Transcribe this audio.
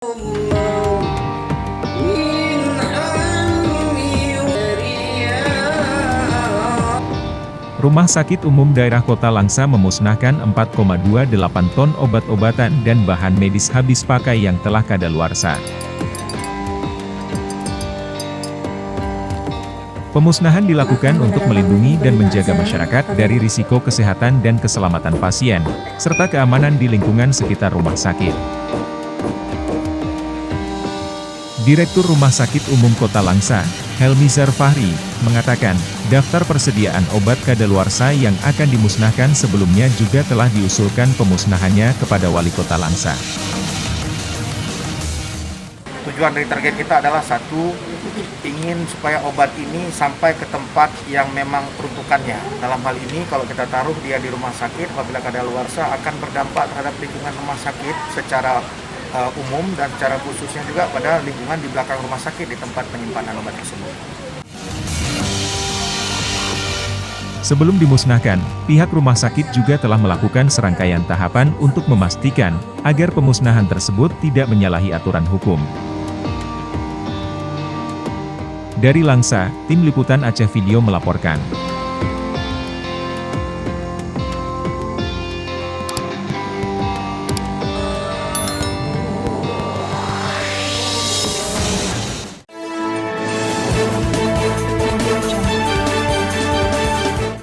Rumah Sakit Umum Daerah Kota Langsa memusnahkan 4,28 ton obat-obatan dan bahan medis habis pakai yang telah kadaluarsa. Pemusnahan dilakukan untuk melindungi dan menjaga masyarakat dari risiko kesehatan dan keselamatan pasien, serta keamanan di lingkungan sekitar rumah sakit. Direktur Rumah Sakit Umum Kota Langsa, Helmizar Fahri, mengatakan, daftar persediaan obat kadaluarsa yang akan dimusnahkan sebelumnya juga telah diusulkan pemusnahannya kepada Wali Kota Langsa. Tujuan dari target kita adalah satu, ingin supaya obat ini sampai ke tempat yang memang peruntukannya. Dalam hal ini kalau kita taruh dia di rumah sakit, apabila kadaluarsa akan berdampak terhadap lingkungan rumah sakit secara umum dan secara khususnya juga pada lingkungan di belakang rumah sakit di tempat penyimpanan obat tersebut. Sebelum dimusnahkan, pihak rumah sakit juga telah melakukan serangkaian tahapan untuk memastikan agar pemusnahan tersebut tidak menyalahi aturan hukum. Dari Langsa, Tim Liputan Aceh Video melaporkan.